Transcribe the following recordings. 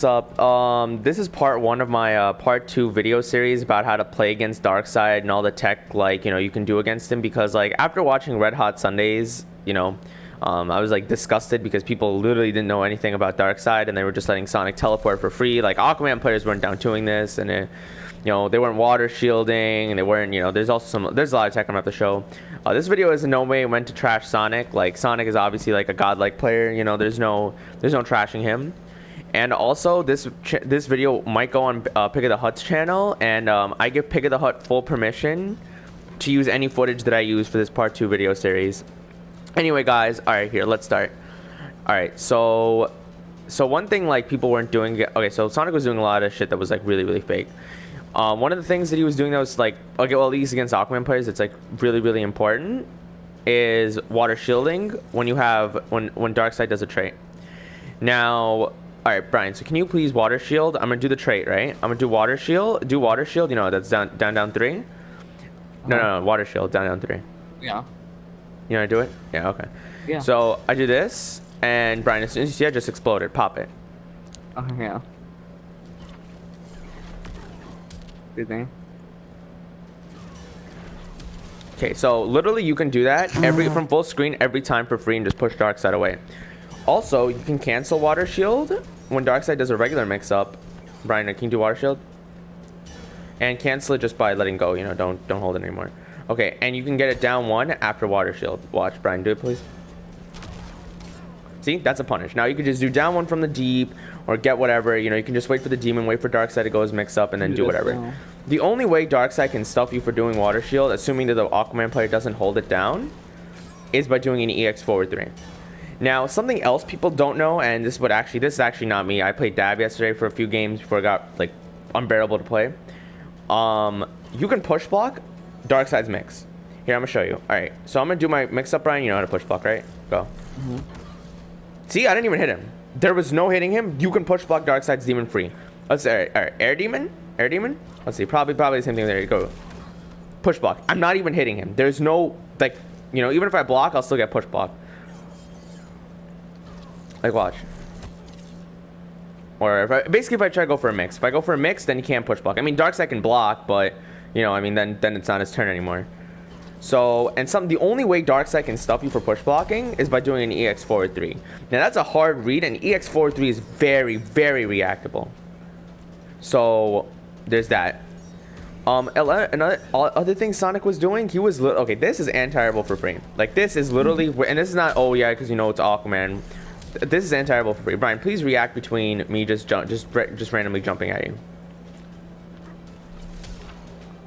What's up? This is part one of my part two video series about how to play against Darkseid and all the tech you can do against him, because after watching Red Hot Sundays, I was disgusted because people literally didn't know anything about Darkseid and they were just letting Sonic teleport for free. Like, Aquaman players weren't down doing this, and they weren't water shielding, and they weren't, there's a lot of tech I'm gonna have to show. This video is in no way meant to trash Sonic. Like, Sonic is obviously like a godlike player, there's no trashing him. And also, this video might go on Pick of the Hut's channel, and I give Pick of the Hut full permission to use any footage that I use for this part 2 video series. Anyway, guys, alright, here, let's start. Alright, so one thing people weren't doing... Okay, so Sonic was doing a lot of shit that was really, really fake. One of the things that he was doing that was okay, well, at least against Aquaman players, it's really, really important, is water shielding when Darkseid does a trait. Now... Alright, Brian, so can you please water shield? I'm gonna do the trait, right? I'm gonna do water shield. Do water shield, that's down 3. No, water shield, down 3. Yeah. You know how to do it? Yeah, okay. Yeah. So I do this, and Brian, as soon as you see it, just explode it. Pop it. Okay, yeah. Good thing. Okay, so literally you can do that from full screen every time for free and just push Darkseid away. Also, you can cancel water shield when Darkseid does a regular mix-up. Brian, can you do water shield? And cancel it just by letting go, don't hold it anymore. Okay, and you can get it down 1 after water shield. Watch, Brian, do it, please. See, that's a punish. Now you can just do down 1 from the deep, or get whatever, you can just wait for the demon, wait for Darkseid to go his mix-up, and then do whatever. Now. The only way Darkseid can stuff you for doing water shield, assuming that the Aquaman player doesn't hold it down, is by doing an EX forward 3. Now, something else people don't know, and this is actually not me. I played Dab yesterday for a few games before it got unbearable to play. You can push block Darkseid's mix. Here, I'm gonna show you. All right, so I'm gonna do my mix up, Brian. You know how to push block, right? Go. See, I didn't even hit him. There was no hitting him. You can push block Darkseid's demon free. Let's all right, air demon. Let's see, probably the same thing. There you go. Push block. I'm not even hitting him. There's no even if I block, I'll still get push block. Watch. Or basically if I try to go for a mix. If I go for a mix, then you can't push block. I mean, Darkseid can block, but then it's not his turn anymore. So, and the only way Darkseid can stuff you for push blocking is by doing an EX forward 3. Now that's a hard read, and EX forward 3 is very, very reactable. So there's that. Other thing Sonic was doing, he was okay. This is anti-airable for free. This is literally, and this is not because it's Aquaman. This is anti-airable for free. Brian, please react between me just randomly jumping at you.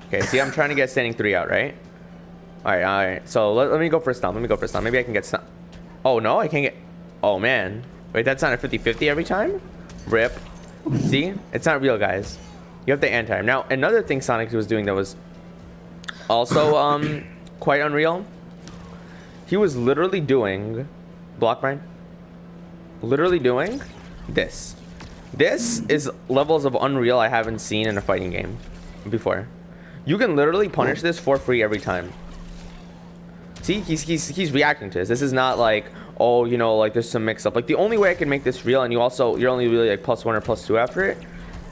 Okay, see, I'm trying to get standing 3 out, right? All right. So let me go for a stomp. Maybe I can get stomp. Oh no, I can't get. Oh man, wait, that's not a 50-50 every time. Rip. See, it's not real, guys. You have to anti-air. Now, another thing Sonic was doing that was also quite unreal. He was literally doing block, Brian. Literally doing this. This is levels of unreal I haven't seen in a fighting game before. You can literally punish this for free every time. See, he's reacting to this. This is not oh, there's some mix-up. The only way I can make this real, and you're only really +1 or +2 after it,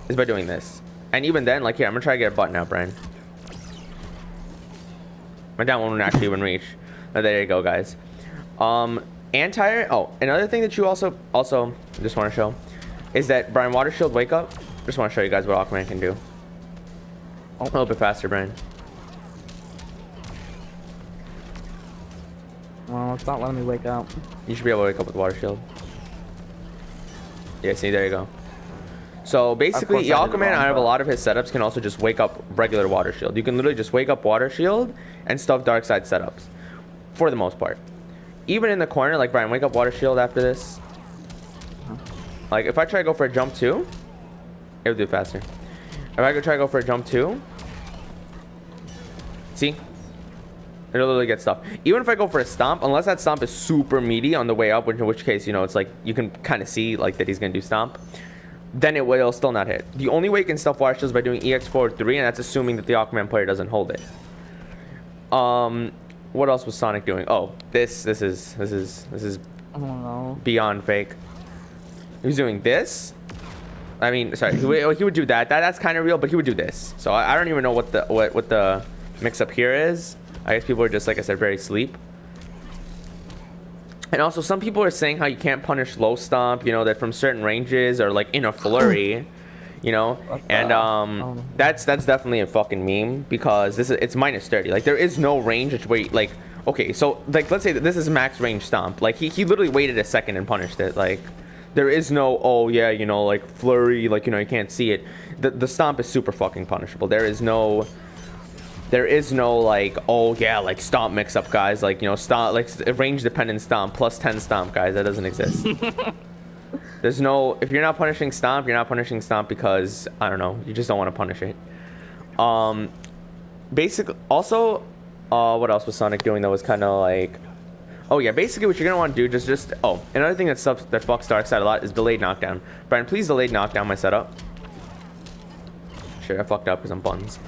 is by doing this. And even then, here, I'm gonna try to get a button out, Brian. My down one won't actually even reach. Oh, there you go, guys. Anti-air. Oh, another thing that you also just want to show is that Brian, water shield, wake up. Just want to show you guys what Aquaman can do. A little bit faster, Brian. Well, it's not letting me wake up. You should be able to wake up with water shield. Yeah, see, there you go. So basically, Aquaman, out of a lot of his setups, can also just wake up regular water shield. You can literally just wake up water shield and stuff Darkseid setups, for the most part. Even in the corner, Brian, wake up water shield after this. If I try to go for a jump 2, it would do it faster. If I could try to go for a jump 2, see? It'll literally get stuff. Even if I go for a stomp, unless that stomp is super meaty on the way up, in which case, it's you can kind of see that he's gonna do stomp, then it'll still not hit. The only way you can stuff water shield is by doing EX forward 3, and that's assuming that the Aquaman player doesn't hold it. What else was Sonic doing? Oh, this is I don't know. beyond fake. He was doing this, I mean, sorry, he would do that. That's kind of real, but he would do this. So I don't even know what the mix up here is. I guess people are just, like I said, very sleep. And also, some people are saying how you can't punish low stomp, you know, that from certain ranges or like in a flurry, you know. And that's definitely a fucking meme, because it's minus 30. Like, there is no range where like, okay, so like let's say that this is max range stomp. Like he literally waited a second and punished it. Like, there is no, oh yeah, you know, like flurry, like, you know, you can't see it. The stomp is super fucking punishable. There is no like, oh yeah, like stomp mix up, guys, like, you know, stomp, like range dependent stomp plus 10 stomp, guys. That doesn't exist. There's no, if you're not punishing stomp, you're not punishing stomp because, I don't know, you just don't want to punish it. Basically, also, what else was Sonic doing that was kind of like, oh yeah, basically what you're gonna want to do, just oh, another thing that fucks Darkseid a lot is delayed knockdown. Brian, please delayed knockdown my setup. Shit, I fucked up because I'm buns.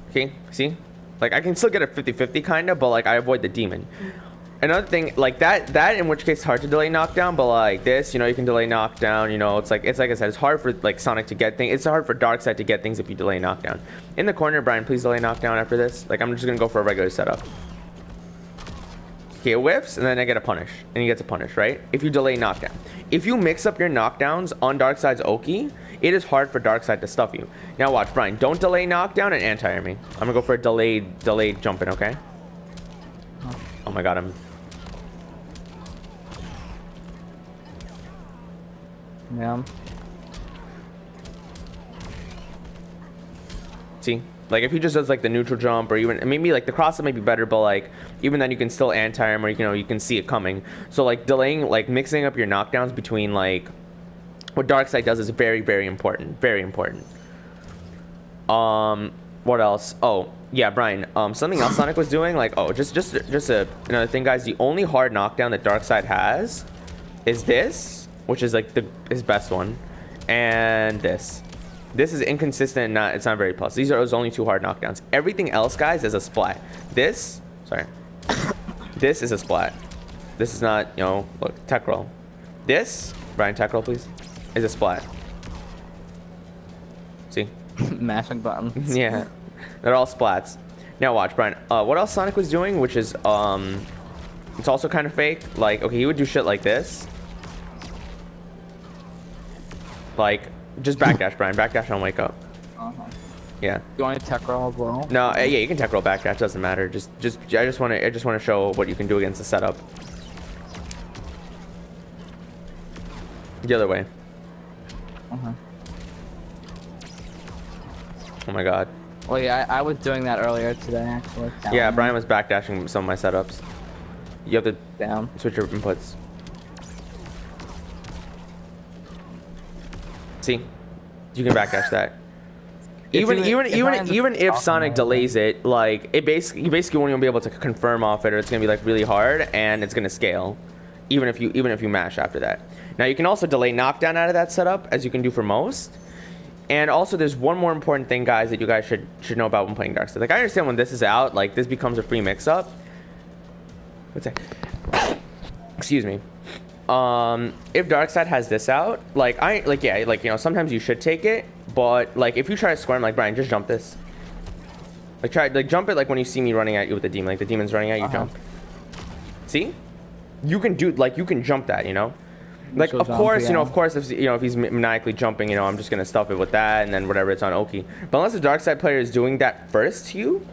Okay, see? Like, I can still get a 50-50 kind of, but like, I avoid the demon. Another thing, like that in which case it's hard to delay knockdown, but like this, you know, you can delay knockdown, you know, it's like I said, it's hard for like Sonic to get things, it's hard for Darkseid to get things if you delay knockdown. In the corner, Brian, please delay knockdown after this. Like, I'm just gonna go for a regular setup. Okay, it whiffs, and then I get a punish, and he gets a punish, right? If you delay knockdown. If you mix up your knockdowns on Darkseid's Oki, it is hard for Darkseid to stuff you. Now watch, Brian, don't delay knockdown and anti-air me. I'm gonna go for a delayed jump in, okay? Oh my god, I'm... Yeah. See? Like, if he just does like the neutral jump, or even maybe like the cross up may be better, but like even then you can still anti-him, or you know, you can see it coming. So like delaying, like mixing up your knockdowns between like what Darkseid does is very, very important. Very important. What else? Oh, yeah, Brian. Something else Sonic was doing, like, oh, just another thing, guys. The only hard knockdown that Darkseid has is this, which is like his best one, and this. This is inconsistent and it's not very plus. These are his only two hard knockdowns. Everything else, guys, is a splat. This is a splat. This is not, you know, look, tech roll. This, Brian, tech roll, please, is a splat. See? Mashing buttons. Yeah, they're all splats. Now watch, Brian. What else Sonic was doing, which is, it's also kind of fake. Like, okay, he would do shit like this. Like, just backdash, Brian. Backdash and wake up. Yeah. You want to tech roll as well? No, yeah, you can tech roll backdash. Doesn't matter. I just want to show what you can do against the setup. The other way. Oh my god. Well, yeah, I was doing that earlier today, actually. Yeah, Brian was backdashing some of my setups. You have to switch your inputs. See, you can backdash that. Even if Sonic delays it, like you basically won't even be able to confirm off it, or it's gonna be like really hard and it's gonna scale, even if you mash after that. Now you can also delay knockdown out of that setup, as you can do for most. And also, there's one more important thing, guys, that you guys should know about when playing Darkseid. Like, I understand when this is out, like this becomes a free mix-up. What's that? Excuse me. If Darkseid has this out, yeah, you know, sometimes you should take it, but like if you try to square him, like, Brian, just jump this. Like jump it, like when you see me running at you with the demon, like the demon's running at you, jump. See? You can jump that, you know? Like, of course, you know, if he's maniacally jumping, you know, I'm just gonna stuff it with that, and then whatever, it's on Oki. But unless the Darkseid player is doing that first to you,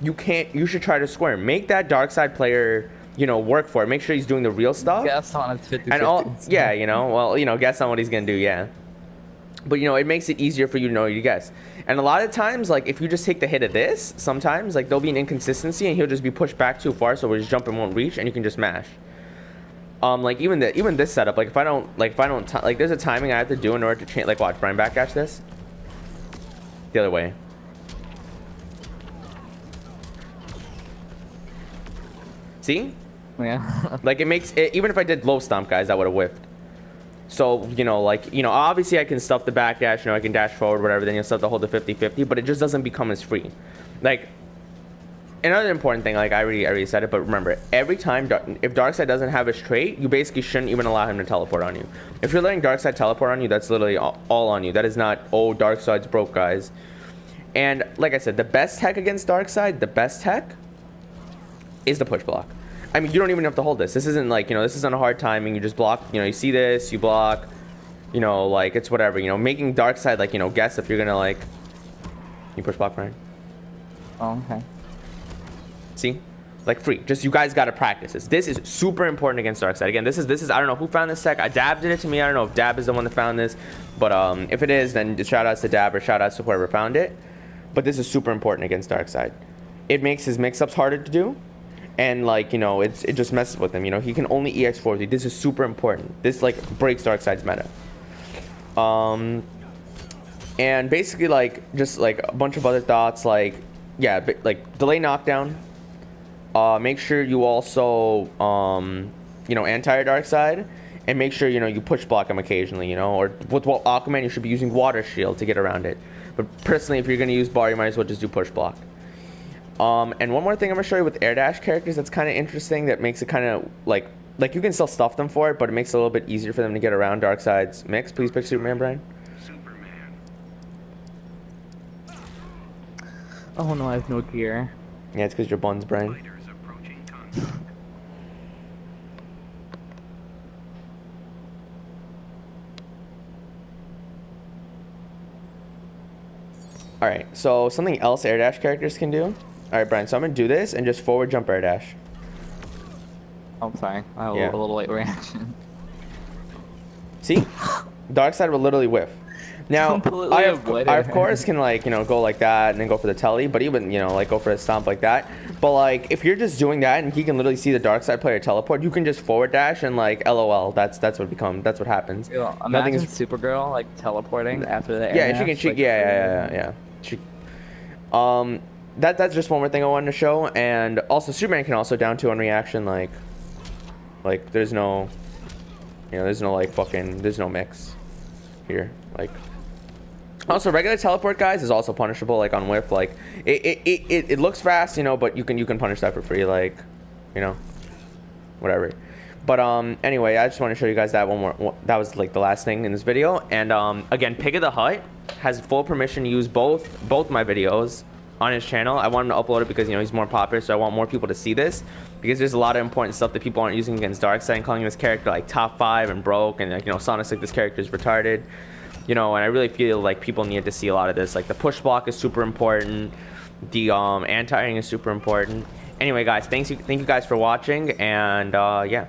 you should try to square him. Make that Darkseid player, you know, work for it. Make sure he's doing the real stuff. Guess on it's 50-50. And yeah, you know, well, you know, guess on what he's gonna do, yeah. But, you know, it makes it easier for you to know you guess. And a lot of times, like, if you just take the hit of this, sometimes, like, there'll be an inconsistency, and he'll just be pushed back too far, so his jump won't reach, and you can just mash. Like, even this setup, like, if I don't, there's a timing I have to do in order to change. Like, watch, Brian, backdash this. The other way. See? Yeah. Like, it makes it, even if I did low stomp, guys, I would have whiffed. So, you know, like, you know, obviously I can stuff the backdash, you know, I can dash forward, whatever, then you'll stuff the whole to 50-50, but it just doesn't become as free. Like, another important thing, like I already said it, but remember, every time if Darkseid doesn't have his trait, you basically shouldn't even allow him to teleport on you. If you're letting Darkseid teleport on you, that's literally all on you. That is not, oh, Darkseid's broke, guys. And like I said, the best tech against Darkseid, the best tech is the push block. I mean, you don't even have to hold this. This isn't like, you know, this isn't a hard timing. You just block, you know, you see this, you block, you know, like it's whatever, you know, making Darkseid, like, you know, guess if you're gonna like, you push block, Ryan. Oh, okay. See, like free. Just you guys gotta practice this. This is super important against Darkseid. Again, this is I don't know who found this tech. Dab did it to me. I don't know if Dab is the one that found this, but if it is, then shout outs to Dab or shout outs to whoever found it. But this is super important against Darkseid. It makes his mix-ups harder to do. And like, you know, it just messes with him. You know, he can only EX4 with. This is super important. This like breaks Darkseid's meta. And basically like just like a bunch of other thoughts, like yeah, like delay knockdown. Make sure you also you know, anti Darkseid, and make sure, you know, you push block him occasionally, you know, or with Aquaman you should be using water shield to get around it. But personally, if you're gonna use bar, you might as well just do push block. And one more thing I'm gonna show you with air dash characters that's kind of interesting, that makes it kind of like you can still stuff them for it, but it makes it a little bit easier for them to get around Darkseid's mix. Please pick Superman, Brian. Oh no, I have no gear. Yeah, it's because your buns, Brian. Alright, so something else air dash characters can do. Alright, Brian, so I'm gonna do this and just forward jump air dash. Oh, sorry. I have Yeah. a little late reaction. See? Darkseid will literally whiff. Now, Completely I avoided. of course can, like, you know, go like that and then go for the telly, but even, you know, like go for a stomp like that. But like, if you're just doing that and he can literally see the Darkseid player teleport, you can just forward dash and like LOL. That's what happens. Yo, Nothing imagine is Supergirl like teleporting after the air yeah, she can dash, cheat. like, Yeah. She, that's just one more thing I wanted to show, and also Superman can also down 2 on reaction. Like there's no, you know, there's no like fucking, there's no mix here. Like, also regular teleport, guys, is also punishable. Like on whiff, like it looks fast, you know, but you can punish that for free. Like, you know, whatever. But anyway, I just want to show you guys that one more. That was like the last thing in this video. And again, Pig of the Hut has full permission to use both my videos on his channel. I want him to upload it because, you know, he's more popular, so I want more people to see this, because there's a lot of important stuff that people aren't using against Darkseid, and calling this character like top 5 and broke, and like, you know, Sonic's like, this character is retarded, you know. And I really feel like people need to see a lot of this. Like the push block is super important, the anti-ing is super important. Anyway, guys, thank you guys for watching, and yeah.